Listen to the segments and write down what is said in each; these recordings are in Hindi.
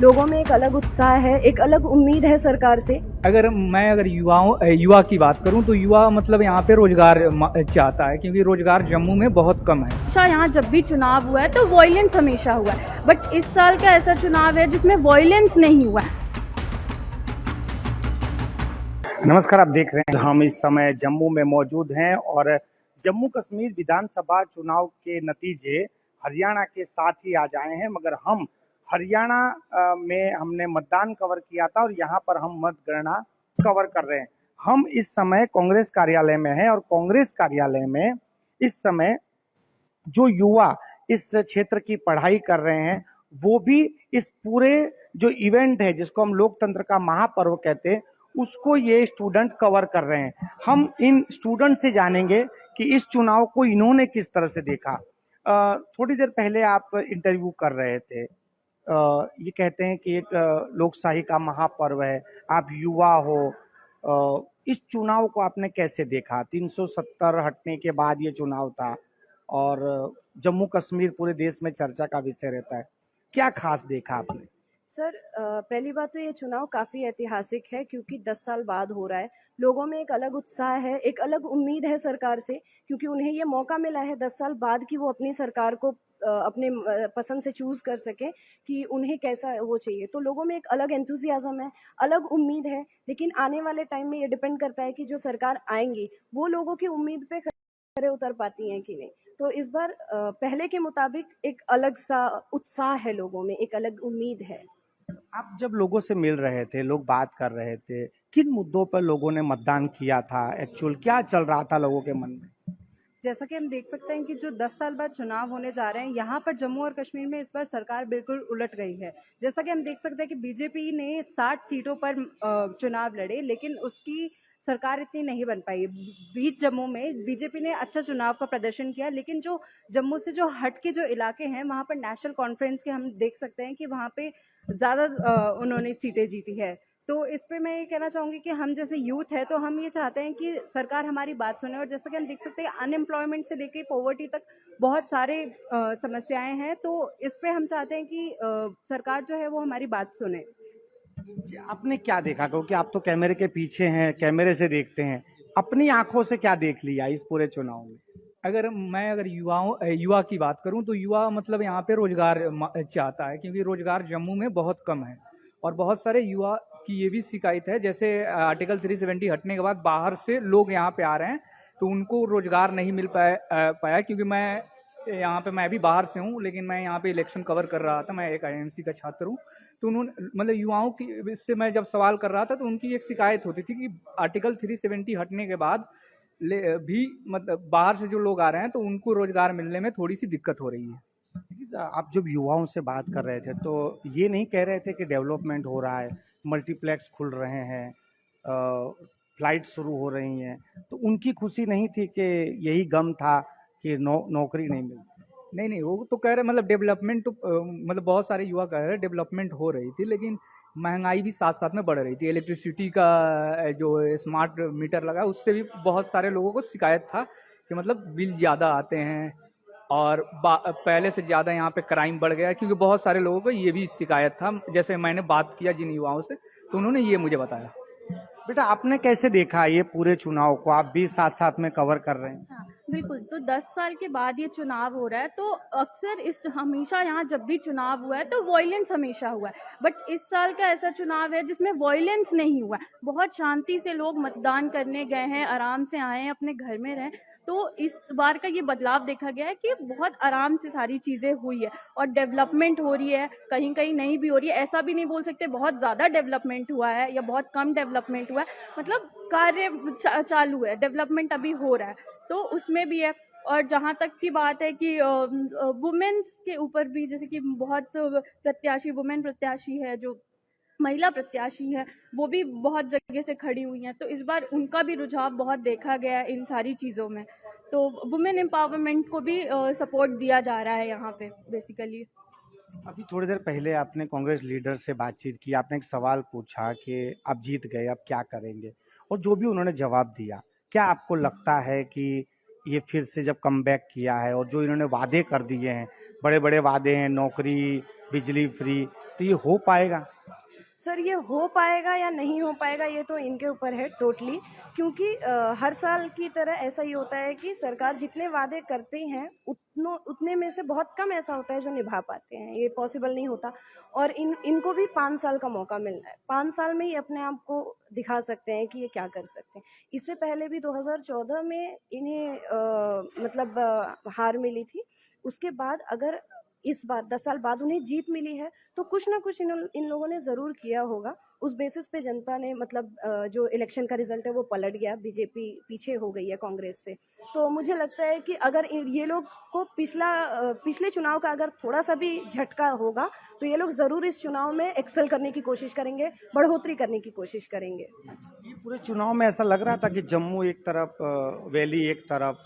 लोगों में एक अलग उत्साह है, एक अलग उम्मीद है सरकार से। अगर युवा की बात करूं तो युवा मतलब यहाँ पे रोजगार चाहता है, क्योंकि रोजगार जम्मू में बहुत कम है। हमेशा यहाँ जब भी चुनाव हुआ है तो वॉयलेंस हमेशा हुआ है, बट इस साल का ऐसा चुनाव है जिसमें वॉयलेंस नहीं हुआ है। नमस्कार, आप देख रहे हैं हम इस समय जम्मू में मौजूद हैं और जम्मू कश्मीर विधानसभा चुनाव के नतीजे हरियाणा के साथ ही आ जाए हैं, मगर हम हरियाणा में हमने मतदान कवर किया था और यहाँ पर हम मतगणना कवर कर रहे हैं। हम इस समय कांग्रेस कार्यालय में हैं और कांग्रेस कार्यालय में इस समय जो युवा इस क्षेत्र की पढ़ाई कर रहे हैं वो भी इस पूरे जो इवेंट है जिसको हम लोकतंत्र का महापर्व कहते हैं उसको ये स्टूडेंट कवर कर रहे हैं। हम इन स्टूडेंट से जानेंगे कि इस चुनाव को इन्होंने किस तरह से देखा। थोड़ी देर पहले आप इंटरव्यू कर रहे थे। ये कहते हैं कि एक लोकशाही का महापर्व है, आप युवा हो। इस चुनाव को आपने कैसे देखा? 370 हटने के बाद ये चुनाव था और जम्मू कश्मीर पूरे देश में चर्चा का विषय रहता है। क्या खास देखा आपने? सर, पहली बात तो ये चुनाव काफ़ी ऐतिहासिक है क्योंकि 10 साल बाद हो रहा है। लोगों में एक अलग उत्साह है, एक अलग उम्मीद है सरकार से, क्योंकि उन्हें ये मौका मिला है 10 साल बाद कि वो अपनी सरकार को अपने पसंद से चूज़ कर सकें कि उन्हें कैसा वो चाहिए। तो लोगों में एक अलग एंथुसियाज़्म है, अलग उम्मीद है, लेकिन आने वाले टाइम में ये डिपेंड करता है कि जो सरकार आएंगी वो लोगों की उम्मीद पे खरे उतर पाती हैं कि नहीं। तो इस बार पहले के मुताबिक एक अलग सा उत्साह है, लोगों में एक अलग उम्मीद है। आप जब लोगों से मिल रहे थे, लोग बात कर रहे थे, किन मुद्दों पर लोगों ने मतदान किया था? एक्चुअल क्या चल रहा था लोगों के मन में? जैसा कि हम देख सकते हैं कि जो 10 साल बाद चुनाव होने जा रहे हैं, यहाँ पर जम्मू और कश्मीर में इस बार सरकार बिल्कुल उलट गई है। जैसा कि हम देख सकते हैं कि बीजेपी ने 60 सीटों पर चुनाव लड़े, लेकिन उसकी सरकार इतनी नहीं बन पाई। बीच जम्मू में बीजेपी ने अच्छा चुनाव का प्रदर्शन किया, लेकिन जो जम्मू से जो हट के जो इलाके हैं वहाँ पर नेशनल कॉन्फ्रेंस के हम देख सकते हैं कि वहाँ पे ज़्यादा उन्होंने सीटें जीती है। तो इस पे मैं ये कहना चाहूँगी कि हम जैसे यूथ है तो हम ये चाहते हैं कि सरकार हमारी बात सुने, और जैसा कि हम देख सकते हैं अनएम्प्लॉयमेंट से लेके पॉवर्टी तक बहुत सारे समस्याएं हैं। तो इस पे हम चाहते हैं कि सरकार जो है वो हमारी बात सुने। आपने क्या देखा? क्योंकि आप तो कैमरे के पीछे हैं, कैमरे से देखते हैं, अपनी आंखों से क्या देख लिया इस पूरे चुनाव में? अगर युवा की बात करूं तो युवा मतलब यहाँ पे रोजगार चाहता है, क्योंकि रोजगार जम्मू में बहुत कम है। और बहुत सारे युवा की ये भी शिकायत है, जैसे आर्टिकल 370 हटने के बाद बाहर से लोग यहाँ पे आ रहे हैं तो उनको रोजगार नहीं मिल पाया। क्योंकि मैं भी बाहर से हूँ, लेकिन मैं यहाँ पे इलेक्शन कवर कर रहा था, मैं एक आईएमसी का छात्र हूँ। तो उन्होंने मतलब युवाओं की इससे मैं जब सवाल कर रहा था तो उनकी एक शिकायत होती थी कि आर्टिकल 370 हटने के बाद भी मतलब बाहर से जो लोग आ रहे हैं तो उनको रोजगार मिलने में थोड़ी सी दिक्कत हो रही है। आप जब युवाओं से बात कर रहे थे तो ये नहीं कह रहे थे कि डेवलपमेंट हो रहा है, मल्टीप्लेक्स खुल रहे हैं, फ्लाइट शुरू हो रही हैं, तो उनकी खुशी नहीं थी कि यही गम था कि नौकरी नहीं मिली? नहीं, वो तो कह रहे मतलब डेवलपमेंट तो मतलब बहुत सारे युवा कह रहे हैं डेवलपमेंट हो रही थी, लेकिन महंगाई भी साथ साथ में बढ़ रही थी। इलेक्ट्रिसिटी का जो स्मार्ट मीटर लगा उससे भी बहुत सारे लोगों को शिकायत था कि मतलब बिल ज़्यादा आते हैं और पहले से ज़्यादा यहाँ पे क्राइम बढ़ गया, क्योंकि बहुत सारे लोगों को ये भी शिकायत था। जैसे मैंने बात किया जिन युवाओं से तो उन्होंने ये मुझे बताया। बेटा, आपने कैसे देखा ये पूरे चुनाव को? आप भी साथ साथ में कवर कर रहे हैं। हाँ, बिल्कुल। तो 10 साल के बाद ये चुनाव हो रहा है, तो अक्सर इस हमेशा यहाँ जब भी चुनाव हुआ है तो वॉयलेंस हमेशा हुआ है, बट इस साल का ऐसा चुनाव है जिसमें वॉयलेंस नहीं हुआ है। बहुत शांति से लोग मतदान करने गए हैं, आराम से आए हैं, अपने घर में रहें। तो इस बार का ये बदलाव देखा गया है कि बहुत आराम से सारी चीज़ें हुई है और डेवलपमेंट हो रही है, कहीं कहीं नहीं भी हो रही है। ऐसा भी नहीं बोल सकते बहुत ज़्यादा डेवलपमेंट हुआ है या बहुत कम डेवलपमेंट हुआ है, मतलब कार्य चालू है, डेवलपमेंट अभी हो रहा है, तो उसमें भी है। और जहाँ तक की बात है कि वुमेन्स के ऊपर भी, जैसे कि बहुत प्रत्याशी, वुमेन प्रत्याशी है, जो महिला प्रत्याशी है, वो भी बहुत जगह से खड़ी हुई हैं, तो इस बार उनका भी रुझाव बहुत देखा गया है इन सारी चीज़ों में। तो वुमेन एम्पावरमेंट को भी सपोर्ट दिया जा रहा है यहाँ पे बेसिकली। अभी थोड़ी देर पहले आपने कांग्रेस लीडर से बातचीत की, आपने एक सवाल पूछा कि आप जीत गए, अब क्या करेंगे, और जो भी उन्होंने जवाब दिया, क्या आपको लगता है कि ये फिर से जब कमबैक किया है और जो इन्होंने वादे कर दिए हैं, बड़े बड़े वादे हैं, नौकरी, बिजली फ्री, तो ये हो पाएगा? सर ये हो पाएगा या नहीं हो पाएगा ये तो इनके ऊपर है टोटली, क्योंकि हर साल की तरह ऐसा ही होता है कि सरकार जितने वादे करती हैं उतने में से बहुत कम ऐसा होता है जो निभा पाते हैं। ये पॉसिबल नहीं होता और इनको भी 5 साल का मौका मिल रहा है। 5 साल में ही अपने आप को दिखा सकते हैं कि ये क्या कर सकते हैं। इससे पहले भी 2014 में इन्हें हार मिली थी। उसके बाद अगर इस बार 10 साल बाद उन्हें जीत मिली है तो कुछ ना कुछ इन लोगों ने जरूर किया होगा। उस बेसिस पे जनता ने जो इलेक्शन का रिजल्ट है वो पलट गया, बीजेपी पीछे हो गई है कांग्रेस से। तो मुझे लगता है कि अगर ये लोग को पिछले चुनाव का अगर थोड़ा सा भी झटका होगा तो ये लोग जरूर इस चुनाव में एक्सेल करने की कोशिश करेंगे, बढ़ोतरी करने की कोशिश करेंगे। ये पूरे चुनाव में ऐसा लग रहा था कि जम्मू एक तरफ, वैली एक तरफ,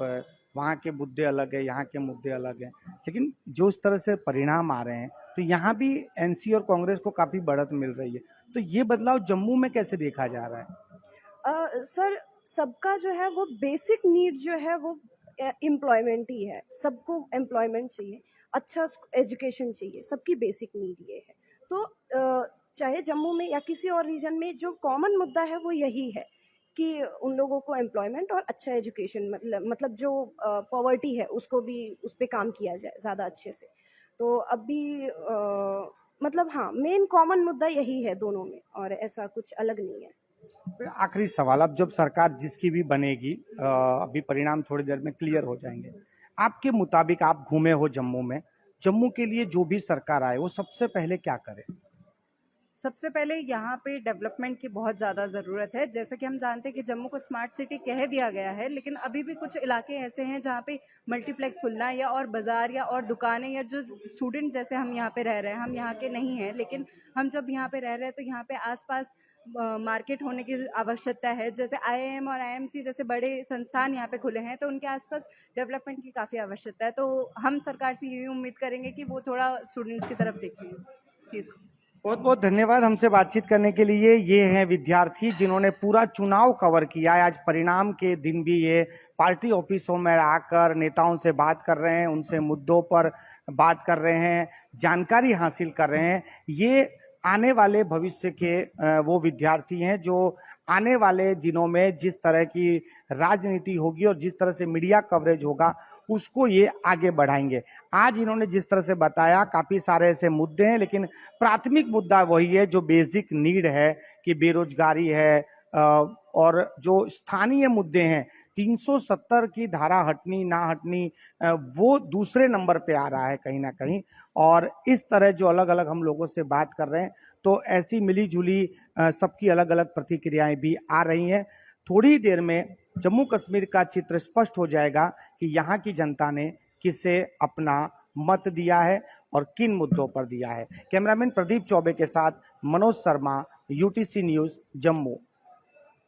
वहाँ के मुद्दे अलग है, यहाँ के मुद्दे अलग हैं, लेकिन जो इस तरह से परिणाम आ रहे हैं तो यहाँ भी एनसी और कांग्रेस को काफी बढ़त मिल रही है। तो ये बदलाव जम्मू में कैसे देखा जा रहा है? सर सबका जो है वो बेसिक नीड जो है वो एम्प्लॉयमेंट ही है। सबको एम्प्लॉयमेंट चाहिए, अच्छा एजुकेशन चाहिए, सबकी बेसिक नीड ये है। तो चाहे जम्मू में या किसी और रीजन में जो कॉमन मुद्दा है वो यही है कि उन लोगों को एम्प्लॉयमेंट और अच्छा एजुकेशन, मतलब जो पॉवर्टी है उसको भी उस पर काम किया जाए ज़्यादा अच्छे से। तो अभी हाँ, मेन कॉमन मुद्दा यही है दोनों में और ऐसा कुछ अलग नहीं है। फिर आखिरी सवाल, अब जब सरकार जिसकी भी बनेगी, अभी परिणाम थोड़ी देर में क्लियर हो जाएंगे, आपके मुताबिक आप घूमे हो जम्मू में, जम्मू के लिए जो भी सरकार आए वो सबसे पहले क्या करे? सबसे पहले यहाँ पे डेवलपमेंट की बहुत ज़्यादा ज़रूरत है। जैसे कि हम जानते हैं कि जम्मू को स्मार्ट सिटी कह दिया गया है, लेकिन अभी भी कुछ इलाके ऐसे हैं जहाँ पे मल्टीप्लेक्स खुलना या और बाज़ार या और दुकानें या जो स्टूडेंट जैसे हम यहाँ पे रह रहे हैं, हम यहाँ के नहीं हैं, लेकिन हम जब यहाँ पे रह रहे हैं तो यहाँ पे आसपास मार्केट होने की आवश्यकता है। जैसे आईआईएम और आईएमसी जैसे बड़े संस्थान यहाँ पे खुले हैं तो उनके आसपास डेवलपमेंट की काफ़ी आवश्यकता है। तो हम सरकार से यही उम्मीद करेंगे कि वो थोड़ा स्टूडेंट्स की तरफ देखें इस चीज़ को। बहुत बहुत धन्यवाद हमसे बातचीत करने के लिए। ये हैं विद्यार्थी जिन्होंने पूरा चुनाव कवर किया है। आज परिणाम के दिन भी ये पार्टी ऑफिसों में आकर नेताओं से बात कर रहे हैं, उनसे मुद्दों पर बात कर रहे हैं, जानकारी हासिल कर रहे हैं। ये आने वाले भविष्य के वो विद्यार्थी हैं जो आने वाले दिनों में जिस तरह की राजनीति होगी और जिस तरह से मीडिया कवरेज होगा उसको ये आगे बढ़ाएंगे। आज इन्होंने जिस तरह से बताया काफी सारे ऐसे मुद्दे हैं, लेकिन प्राथमिक मुद्दा वही है जो बेसिक नीड है कि बेरोजगारी है, और जो स्थानीय मुद्दे हैं 370 की धारा हटनी ना हटनी, वो दूसरे नंबर पे आ रहा है कहीं ना कहीं। और इस तरह जो अलग अलग हम लोगों से बात कर रहे हैं तो ऐसी मिली जुली सबकी अलग अलग प्रतिक्रियाएं भी आ रही हैं। थोड़ी देर में जम्मू कश्मीर का चित्र स्पष्ट हो जाएगा कि यहाँ की जनता ने किसे अपना मत दिया है और किन मुद्दों पर दिया है। कैमरामैन प्रदीप चौबे के साथ मनोज शर्मा, यूटीसी न्यूज़, जम्मू।